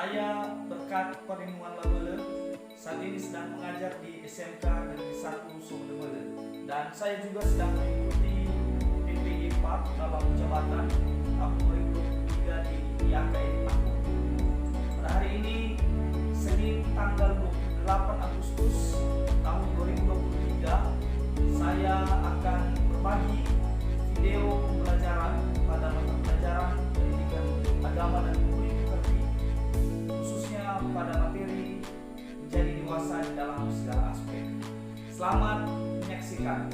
Saya berkat Perlindungan Labele saat ini sedang mengajar di SMK Negeri 1 Sumedemele, dan saya juga sedang mengikuti PPG 4 dalam jabatan tahun 2023 di IAKN aku. Pada hari ini Senin tanggal 28 Agustus tahun 2023, saya akan berbagi video pembelajaran pada mata pelajaran pendidikan agama dan publik terlebih, khususnya pada materi menjadi dewasa dalam segala aspek. Selamat menyaksikan.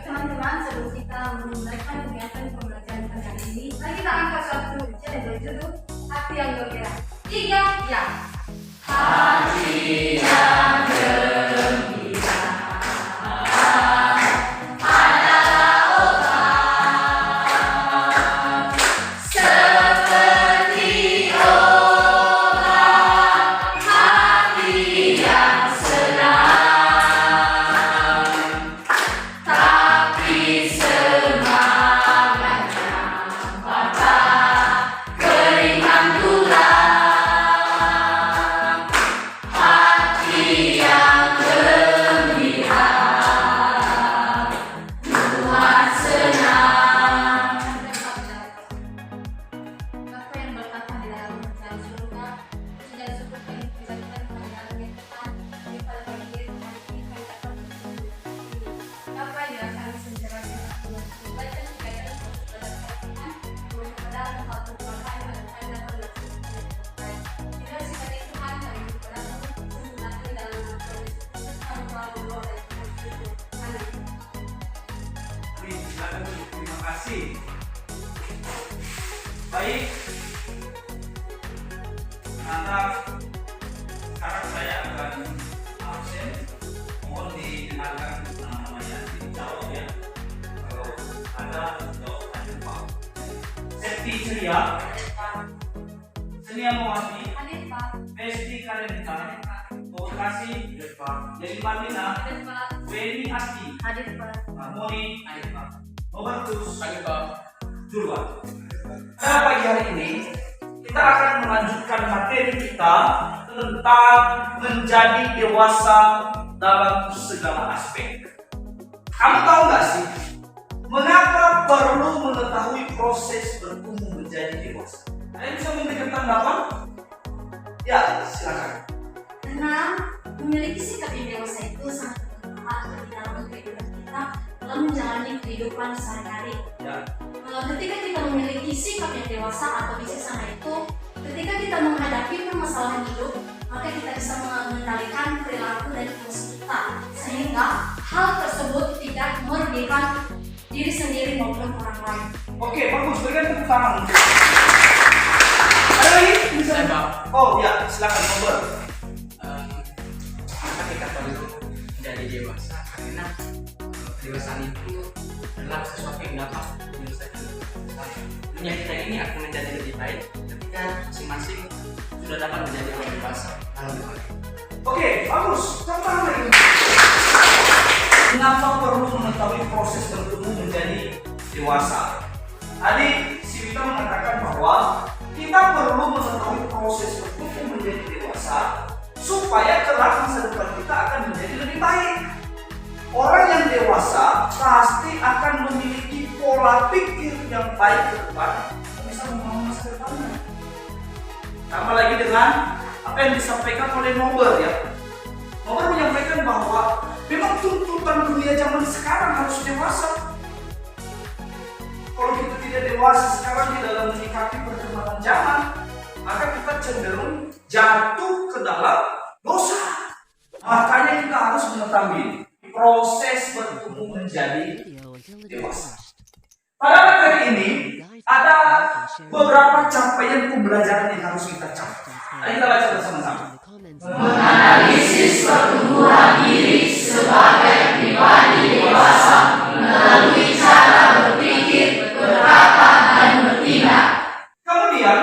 Teman-teman, sebelum kita memulaikan kegiatan pembelajaran pada hari ini, mari kita angkat suatu pujian yang berjudul Hati yang Gembira. 3, ya. Hati yang gembira adalah obat seperti obat hati yang senang. Terima kasih. Baik, anak, sekarang saya akan absen. Mohon didengarkan namanya, dijawab ya. Kalau ada, jawab aja Pak. Septi Ceria, Senia Mohati, Besti Kalendita, Lokasi, Jadi Marlina, Weni Asti, Harmoni, Novatus, Julwan. Pada pagi hari ini kita akan melanjutkan materi kita tentang menjadi dewasa dalam segala aspek. Kamu tahu nggak sih, mengapa perlu mengetahui proses bertumbuh menjadi dewasa? Kalian bisa memberikan tanggapan? Ya, silakan. Karena memiliki sikap yang dewasa itu sangat bermanfaat di dalam kehidupan kita dalam menjalani kehidupan sehari-hari. Ya. Ketika kita memiliki sikap yang dewasa atau bijaksana itu, ketika kita menghadapi permasalahan hidup, maka kita bisa mengendalikan perilaku dan emosi kita, sehingga hal tersebut tidak merugikan diri sendiri maupun orang lain. Oke, bagus. Berikan tepuk tangan. Ada lagi? Bisa? Oh ya, silakan ngobrol. Maka kita perlu menjadi dewasa karena kedewasaan itu adalah sesuatu yang dapat menyelesaikan dunia kita ini akan menjadi lebih baik ketika masing-masing sudah dapat menjadi orang dewasa. Oke, bagus. Contoh lagi. Kenapa perlu mengetahui proses bertumbuh menjadi dewasa? Tadi si Vita mengatakan bahwa kita perlu mengetahui proses bertumbuh menjadi dewasa supaya kelak masa depan kita akan menjadi lebih baik. Orang yang dewasa pasti akan memiliki pola pikir yang baik ke depan, bisa membangun masa depannya. Sama lagi dengan apa yang disampaikan oleh Nober ya. Nober menyampaikan bahwa memang tuntutan dunia zaman sekarang harus dewasa. Kalau kita tidak dewasa sekarang di dalam menyikapi perkembangan zaman, maka kita cenderung jatuh ke dalam dosa. Makanya kita harus mengetahui proses bertumbuh menjadi dewasa. Pada materi ini ada beberapa capaian pembelajaran yang harus kita capai. Ayo kita baca bersama-sama. Mengenali pertumbuhan diri sebagai pribadi dewasa melalui cara berpikir, berkata, dan bertindak. Kemudian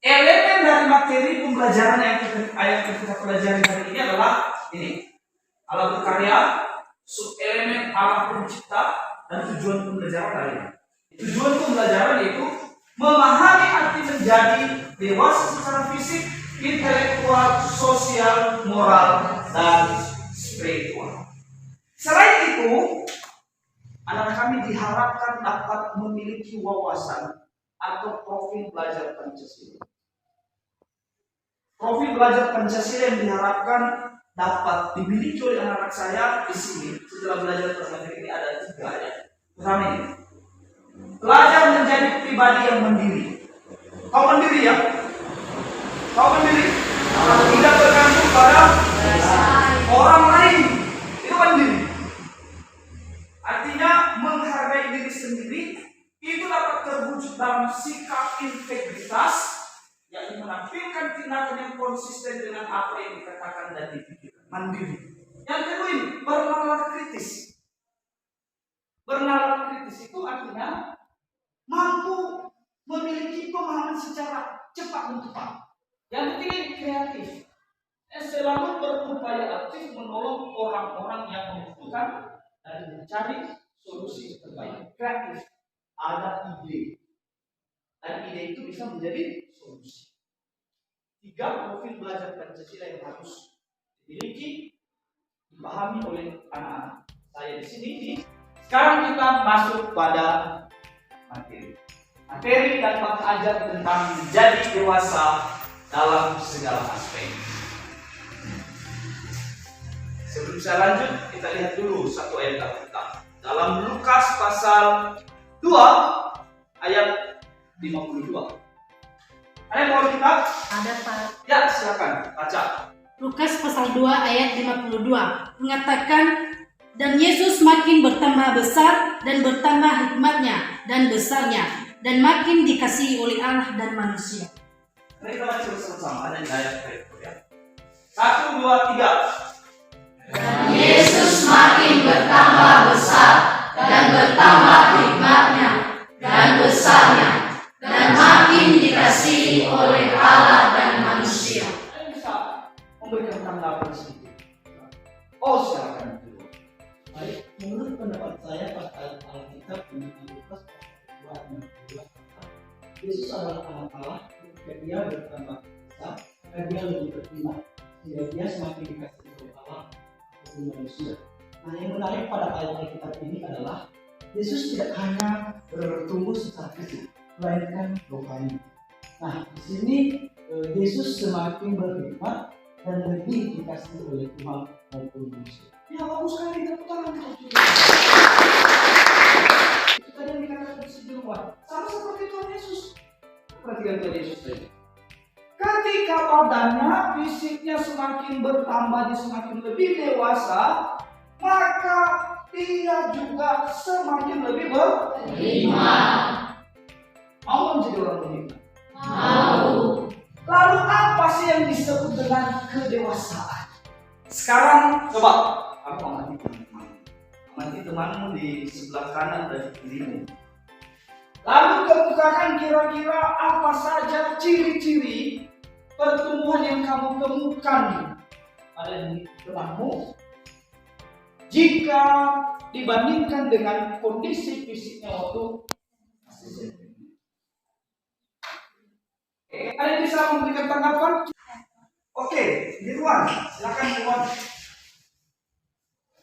elemen dari materi pembelajaran yang kita pelajari hari ini adalah ini: Allah berkarya, subelemen Allah pencipta, dan tujuan pembelajaran hari ini. Tujuan pembelajaran yaitu memahami arti menjadi dewasa secara fisik, intelektual, sosial, moral, dan spiritual. Selain itu, anak kami diharapkan dapat memiliki wawasan atau profil belajar Pancasila. Profil belajar Pancasila yang diharapkan dapat dimiliki oleh anak-anak saya di sini setelah belajar Pancasila ini ada 3 ya. Pertama ini, belajar menjadi pribadi yang mandiri. Kau mandiri ya? Kau mandiri? Tidak bergantung pada orang lain. Itu mandiri. Artinya menghargai diri sendiri itu dapat terwujud dalam sikap integritas yang menampilkan tindakan yang konsisten dengan apa yang dikatakan dan dipikirkan. Mandiri. Yang kedua ini, bernalar kritis. Bernalar kritis itu artinya mampu memiliki pemahaman secara cepat dan tepat. Yang ketiga ini kreatif. Selalu berupaya aktif menolong orang-orang yang membutuhkan dan mencari solusi terbaik. Kreatif. Ada ide. Dan ide itu bisa menjadi solusi. 3 profil belajar Pancasila yang harus dimiliki, dipahami oleh anak-anak saya di sini. Sekarang kita masuk pada materi. Materi dan mengajar tentang menjadi dewasa dalam segala aspek. Sebelum saya lanjut, kita lihat dulu satu ayat Alkitab. Dalam Lukas pasal 2 ayat 52. Ada yang mau kita? Ada, Pak. Ya, silakan baca. Lukas pasal 2 ayat 52 mengatakan, dan Yesus makin bertambah besar dan bertambah hikmatnya dan besarnya dan makin dikasihi oleh Allah dan manusia. Mari kita baca bersama-sama, ada di ayat itu ya. 1, 2, 3. Dan Yesus makin bertambah besar dan bertambah hikmatnya dan besarnya dan makin dikasihi oleh Allah dan manusia. Saya bisa memberikan tanggapan sedikit. Oh, silakan dulu. Baik, menurut pendapat saya pasal Alkitab di Lukas pasal 2 Yesus adalah anak Allah. Ketika dia bertambah besar, maka dia lebih bertindak sehingga dia semakin dikasihi oleh Allah ataupun manusia. Nah, yang menarik pada ayat Alkitab ini adalah Yesus tidak hanya bertumbuh secara fisik, melainkan rohani. Nah, di sini Yesus semakin berhikmat dan lebih dikasihi oleh Tuhan maupun manusia. Ya, bagus sekali tepuk tangan kalau gitu. Itu tadi yang dikatakan di sebelumnya. Sama seperti Tuhan Yesus. Perhatikan Tuhan Yesus tadi. Ketika badannya, fisiknya semakin bertambah, dia semakin lebih dewasa, maka dia juga semakin lebih Berhikmat. mau menjadi orang berhikmat. Mau. Lalu apa sih yang disebut dengan kedewasaan? Sekarang coba aku amati teman-teman. Amati temanmu di sebelah kanan dan kirimu. Lalu kemukakan kira-kira apa saja ciri-ciri pertumbuhan yang kamu temukan pada diri temanmu jika dibandingkan dengan kondisi fisiknya waktu masih SMP. Ada yang bisa memberikan tanggapan? Oke, Dirwan, silakan Dirwan.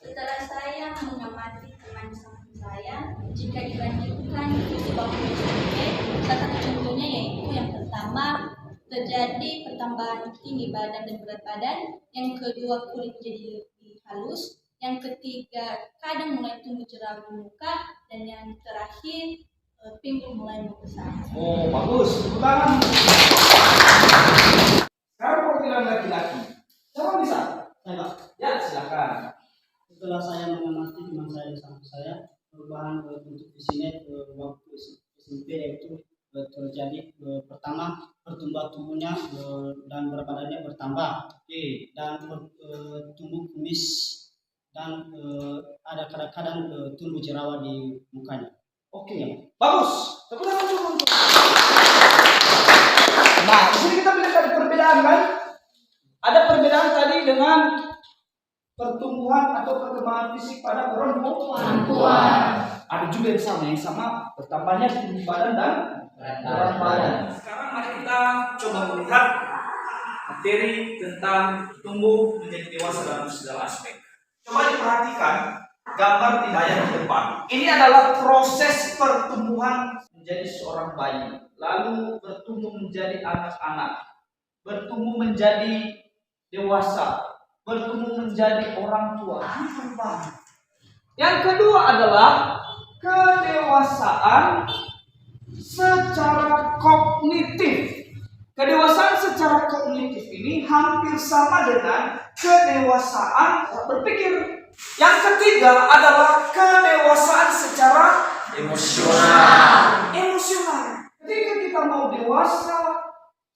Setelah saya mengamati teman-teman saya, jika dibandingkan fisik waktu SMP, salah satu contohnya yaitu yang pertama terjadi pertambahan tinggi badan dan berat badan, yang kedua kulit jadi lebih halus, yang ketiga kadang mulai tumbuh jerawat di muka, dan yang terakhir pinggul mulai membesar. Oh, bagus. Tepuk tangan. Sekarang perwakilan laki-laki. Siapa bisa? Saya, Ya, silakan. setelah saya mengamati teman saya di samping saya, perubahan bentuk fisiknya waktu SMP yaitu terjadi pertama pertumbuhan tubuhnya dan berat badannya bertambah Oke. dan tumbuh kumis dan ada kadang-kadang tumbuh jerawat di mukanya. Oke. Bagus. Tepuk tangan dulu untuk. Nah, di sini kita melihat ada perbedaan kan? Ada perbedaan tadi dengan pertumbuhan atau perkembangan fisik pada perempuan. Ada juga yang sama bertambahnya tinggi badan dan berat badan. Sekarang mari kita coba melihat materi tentang tumbuh menjadi dewasa dalam segala aspek. Coba diperhatikan gambar di layar di depan. Ini adalah proses pertumbuhan menjadi seorang bayi, lalu bertumbuh menjadi anak-anak, bertumbuh menjadi dewasa, bertumbuh menjadi orang tua. Yang kedua adalah kedewasaan secara kognitif. Kedewasaan secara kognitif ini hampir sama dengan kedewasaan berpikir. Yang ketiga adalah kedewasaan secara emosional. Ketika kita mau dewasa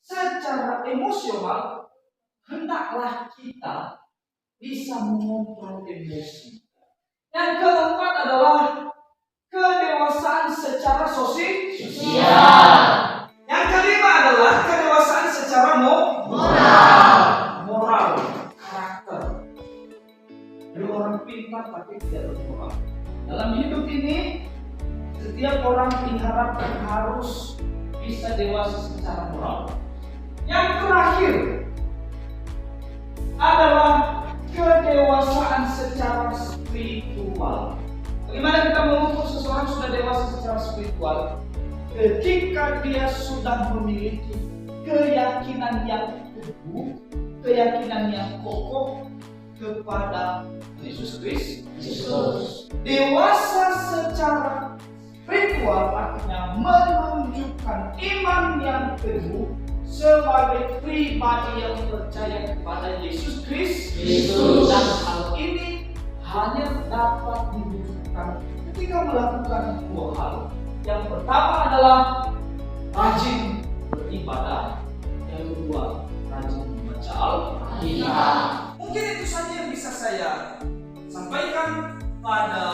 secara emosional, hendaklah kita bisa mengontrol emosi. Yang keempat adalah kedewasaan secara sosial. Yang kelima adalah kedewasaan secara moral, karakter. Jadi orang pintar tapi tidak bermoral. Dalam hidup ini, setiap orang diharapkan harus bisa dewasa secara moral. Yang terakhir adalah kedewasaan secara spiritual. Bagaimana kita mengukur seseorang sudah dewasa secara spiritual? Ketika dia sudah memiliki keyakinan yang teguh, keyakinan yang kokoh kepada Yesus Kristus. Dewasa secara spiritual artinya menunjukkan iman yang teguh sebagai pribadi yang percaya kepada Yesus Kristus. Dan hal ini hanya dapat diwujudkan ketika melakukan dua hal. Yang pertama adalah rajin beribadah, yang kedua rajin membaca Alkitab. Mungkin itu saja yang bisa saya sampaikan pada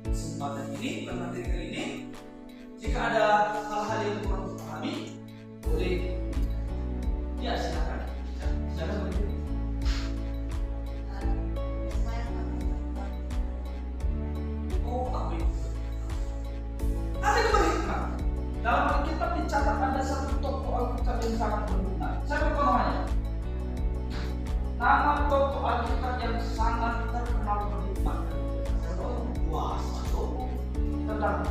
kesempatan ini, pada materi kali ini. Jika ada hal-hal yang kurang dipahami, boleh ya silakan. Silakan. Oh, apa itu? Ada berhikmat. Dalam Alkitab dicatat ada satu tokoh Alkitab yang sangat berguna. Siapa namanya? Nama tokoh Alkitab yang sangat terkenal berhikmat. Wah, Salomo. Tentang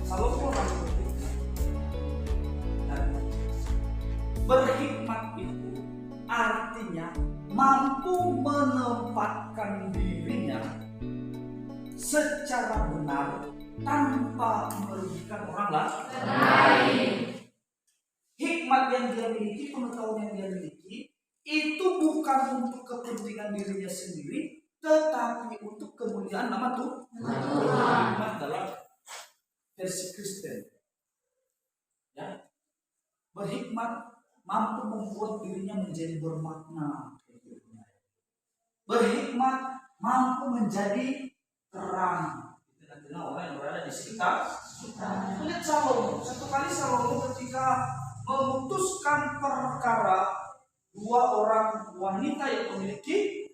Salomo orang berhikmat. Dan berhikmat itu artinya mampu menempatkan dirinya secara benar tanpa merugikan orang lain. Hikmat yang dia miliki, pengetahuan yang dia miliki, itu bukan untuk kepentingan dirinya sendiri, tetapi untuk kemuliaan nama Tuhan. Hikmat dalam versi Kristen. Ya. Berhikmat mampu membuat dirinya menjadi bermakna. Berhikmat mampu menjadi terang di tengah-tengah orang yang berada di sekitar. Lihat Salomo, satu kali Salomo ketika memutuskan perkara dua orang wanita yang memiliki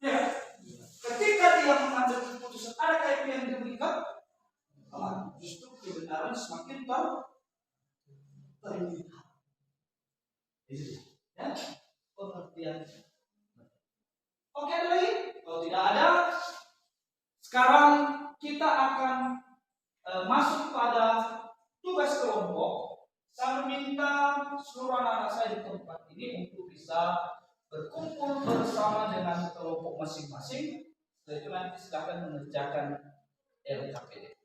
ya, ketika dia mengambil keputusan, adakah itu yang diberikan? Justru kebenaran semakin terlihat. Ya, pengertian. Oke, ada lagi? Kalau tidak ada, sekarang kita akan masuk pada tugas kelompok. Saya meminta seluruh anak-anak saya di tempat ini untuk bisa berkumpul bersama dengan kelompok masing-masing. Setelah itu nanti silakan mengerjakan LKPD.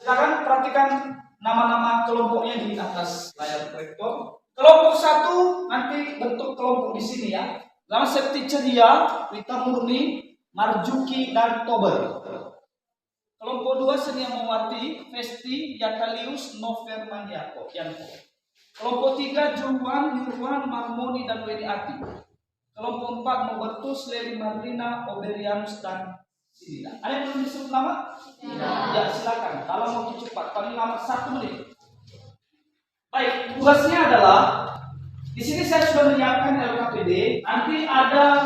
Silakan perhatikan nama-nama kelompoknya di atas layar proyektor. Kelompok 1 nanti bentuk kelompok di sini ya. Nama Septi Ceria, Rita Murni, Marjuki, dan Tober. Kelompok 2 Seniamawati, Vesti, Yakalius, Noverman Yako. Kelompok 3 Juan, Nirwan, Marmoni, dan Weni Ati. Kelompok 4 Nobertus, Leri Marlina, Oberianus, dan Sidina. Ada yang belum disebut nama? Ya, silakan. Dalam waktu cepat, paling lama 1 menit. Baik, tugasnya adalah di sini saya sudah menyiapkan LKPD. Nanti ada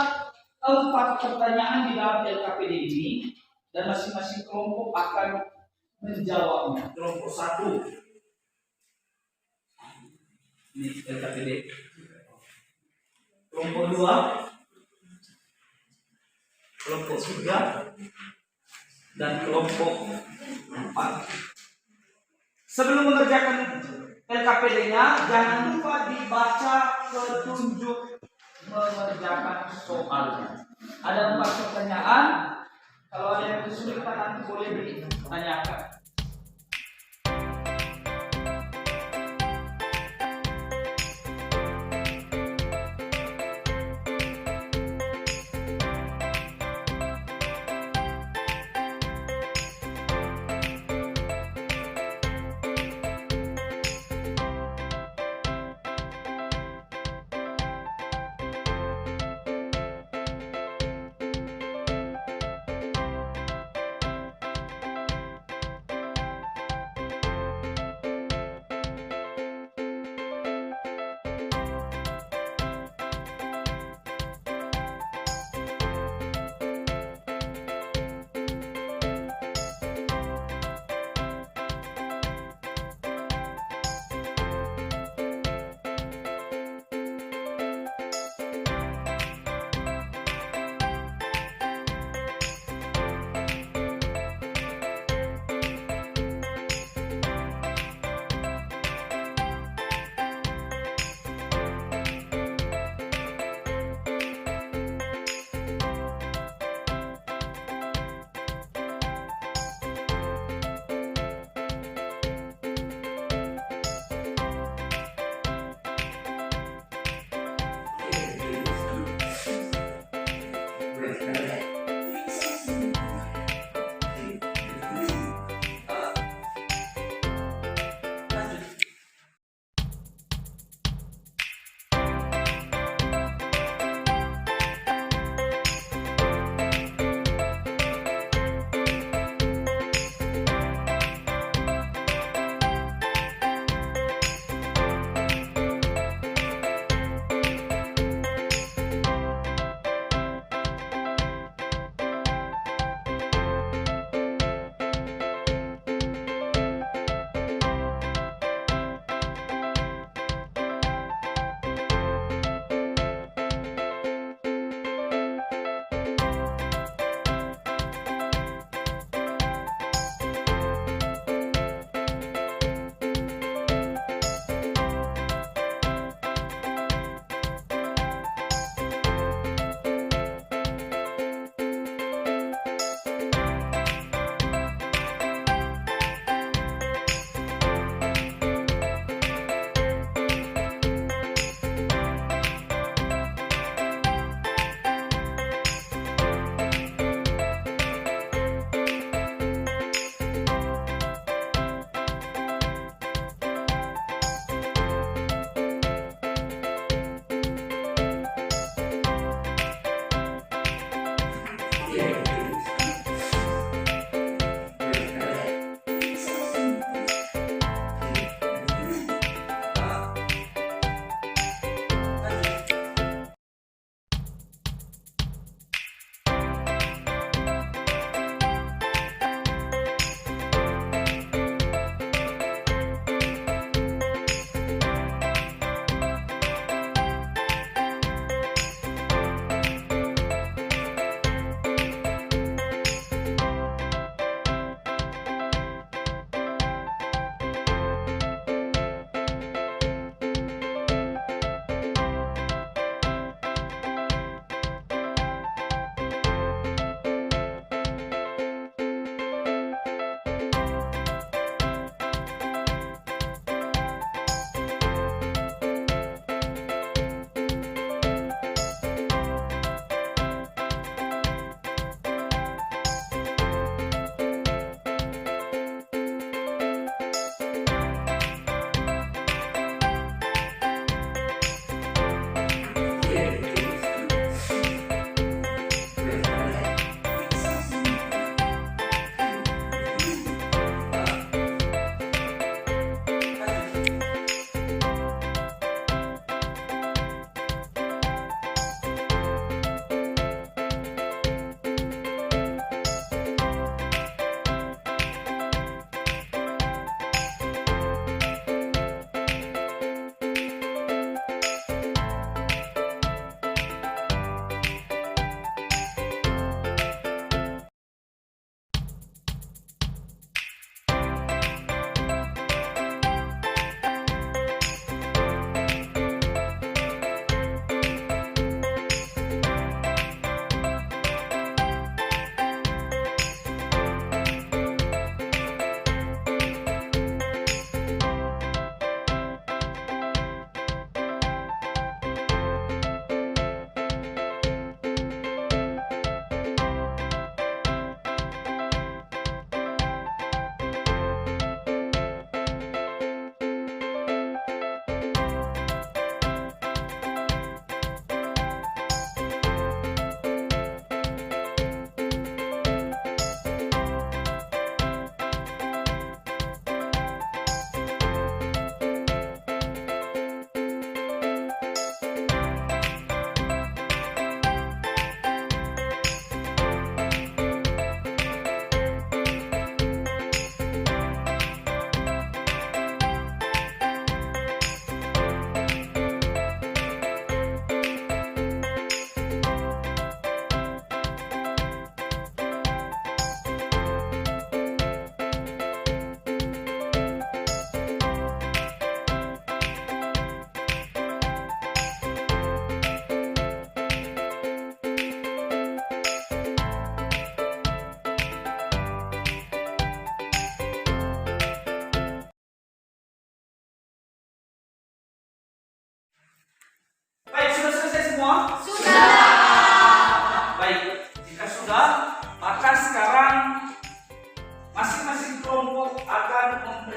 4 pertanyaan di dalam LKPD ini dan masing-masing kelompok akan menjawabnya. Kelompok 1 ini LKPD. Kelompok 2, kelompok 3, dan kelompok 4. Sebelum mengerjakan LKPD-nya, jangan lupa dibaca petunjuk mengerjakan soalnya. Ada 4 pertanyaan. Kalau ada yang kesulitan nanti boleh ditanyakan.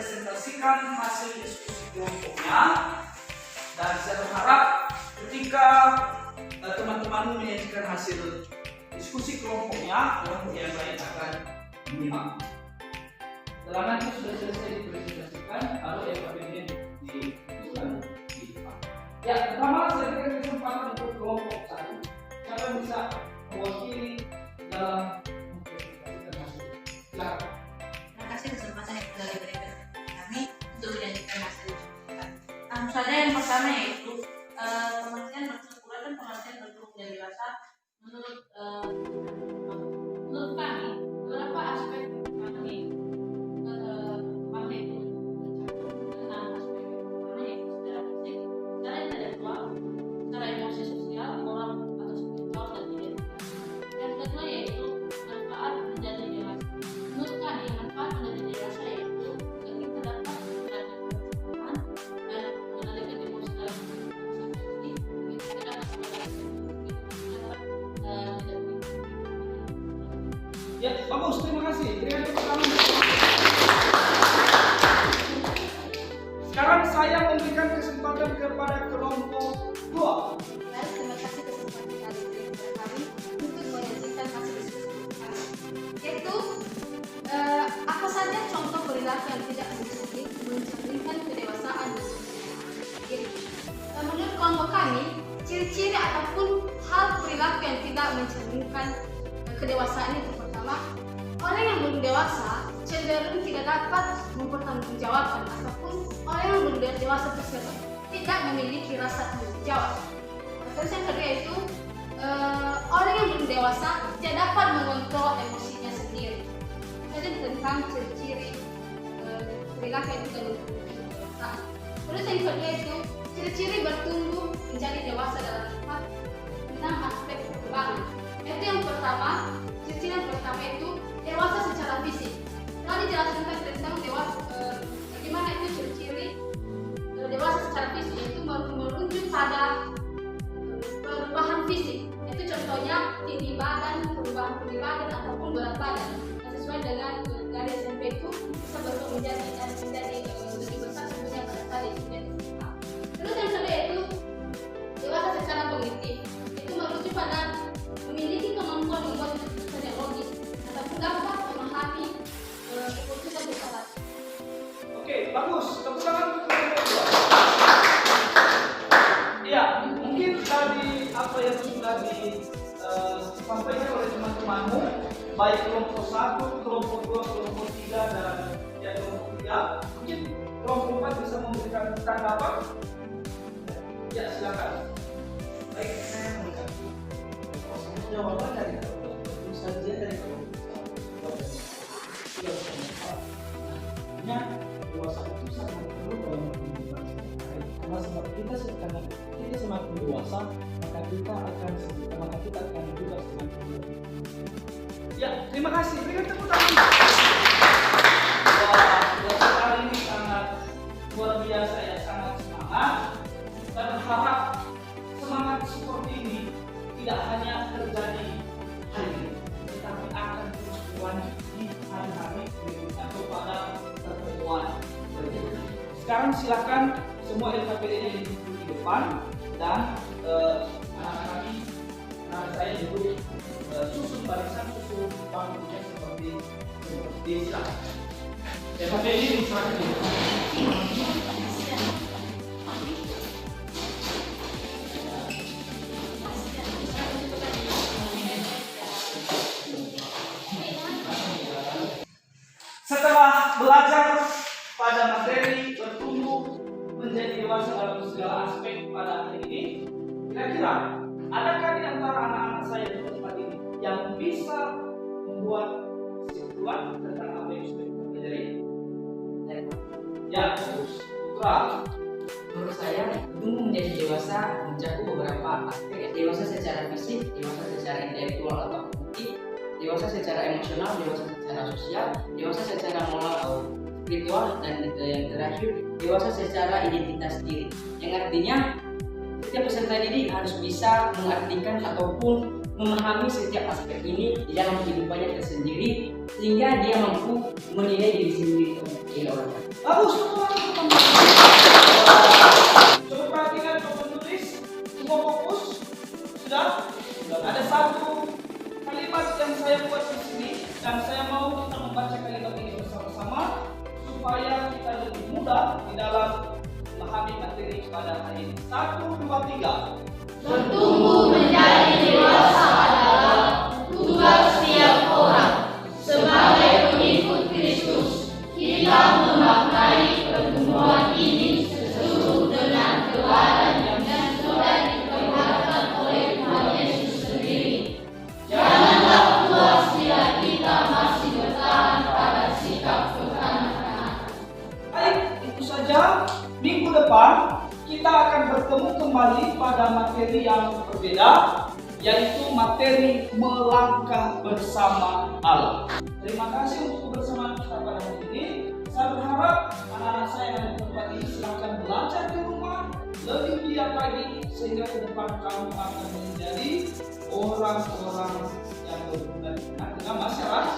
mempresentasikan hasil diskusi kelompoknya, dan saya berharap ketika teman-teman menyajikan hasil diskusi kelompoknya, kelompok yang lain akan menyimak. Setelah nanti sudah selesai dipresentasikan, lalu LKPD diusulkan di depan. Ya, pertama saya berikan kesempatan untuk kelompok 1. Siapa yang bisa mewakili dalam mempresentasikan hasil? Silakan. Terima kasih kesempatan yang sudah diberikan kami untuk menyajikan hasil diskusi. Langsung saja yang pertama yaitu pengertian bersyukur dan pengertian bersyukur dan dewasa. Menurut kami beberapa aspek kami itu tentang aspek pertama yaitu secara fisik, secara intelektual, secara emosi, sosial, moral atau spiritual dan identitas. Yang kedua yaitu manfaat menjadi dewasa. Menurut kami manfaat menjadi dewasa yaitu ketika dapat menjadi percobaan dan mengendalikan emosi dalam persepsi, ketika dapat Ya, bagus, terima kasih. Berikan tepuk tangan. Sekarang saya memberikan kesempatan kepada kelompok 2. Baik, terima kasih kesempatan yang diberikan kepada kami untuk menyajikan hasil diskusi kami. Yaitu apa saja contoh perilaku yang tidak mencerminkan kedewasaan dan diri. Menurut kelompok kami, ciri-ciri ataupun hal perilaku yang tidak mencerminkan kedewasaan itu pertama, orang yang belum dewasa cenderung tidak dapat mempertanggungjawabkan ataupun orang yang belum dewasa tersebut tidak memiliki rasa tanggung jawab. Terus yang kedua itu orang yang belum dewasa tidak dapat mengontrol emosinya sendiri. Jadi tentang ciri-ciri perilaku yang tidak mencerminkan kedewasaan. Terus yang kedua itu ciri-ciri bertumbuh menjadi dewasa dalam 6 aspek perkembangan. Itu yang pertama, ciri yang pertama itu dewasa secara fisik. Tadi jelaskan tentang dewasa, bagaimana itu ciri-ciri dewasa secara fisik, itu merujuk pada perubahan fisik. Itu contohnya tinggi badan, perubahan tinggi badan ataupun berat badan. Sesuai dengan dari SMP itu bisa berubah menjadi lebih besar tentunya pada saat itu. Terus yang kedua itu dewasa secara kognitif. Itu merujuk pada memiliki kemampuan membuat keputusan yang logis ataupun dapat memahami keputusan bersama. Oke, bagus. Tepuk tangan untuk kelompok 2. Iya, mungkin tadi apa yang sudah disampaikan oleh teman-temanmu, baik kelompok 1, kelompok 2, kelompok 3 dan ya kelompok 3. Mungkin kelompok 4 bisa memberikan tanggapan. Ya, silakan. Baik, saya memberikan jawaban dari tentu saja dari hanya dewasa itu sangat perlu dalam kehidupan sehari-hari. Karena sebab kita semakin dewasa, maka kita akan juga semakin lebih. Ya, terima kasih. Berikan tepuk tangan. Wah, belajar hari ini sangat luar biasa ya, sangat semangat. Dan berharap semangat seperti ini tidak hanya terjadi hari ini, tetapi akan terus berlanjut di hari-hari berikutnya kepada pertemuan berikutnya. Sekarang silakan semua LKPD-nya duduk di depan dan anak-anak saya duduk susun barisan, susun bangkunya seperti silakan. LKPD silakan di depan. Setelah belajar pada materi bertumbuh menjadi dewasa dalam segala aspek pada hari ini, kira-kira adakah di antara anak-anak saya di tempat ini yang bisa membuat kesimpulan tentang apa yang sudah kita pelajari? Ya, bagus. Putra. Menurut saya, tumbuh menjadi dewasa mencakup beberapa aspek. Dewasa secara fisik, dewasa secara intelektual atau kognitif, dewasa secara emosional, dewasa secara sosial, dewasa secara moral atau spiritual, dan yang terakhir dewasa secara identitas diri. Yang artinya setiap peserta didik harus bisa mengartikan ataupun memahami setiap aspek ini di dalam kehidupannya tersendiri sehingga dia mampu menilai diri sendiri oleh orang lain. Bagus semua teman-teman. Coba perhatikan, coba tulis, coba fokus. Sudah? Ada satu kalimat yang saya buat di sini dan saya mau kita membaca kalimat ini bersama-sama supaya kita lebih mudah di dalam memahami materi pada hari ini. 1, 2, 3. Bertumbuh menjadi dewasa adalah tugas setiap orang. Sebagai pengikut Kristus, kita memaknai pertumbuhan ini sesuai dengan teladan yang sudah diperlihatkan oleh Tuhan Yesus sendiri. Janganlah puas bila kita masih bertahan pada sikap kekanak-kanakan. Baik, itu saja. Minggu depan kita akan bertemu kembali pada materi yang berbeda, yaitu materi melangkah bersama Allah. Terima kasih untuk kebersamaan kita pada hari ini. Saya berharap anak-anak saya yang ada di tempat ini silahkan belajar di rumah lebih giat lagi sehingga ke depan kamu akan menjadi orang-orang yang berguna dengan masyarakat.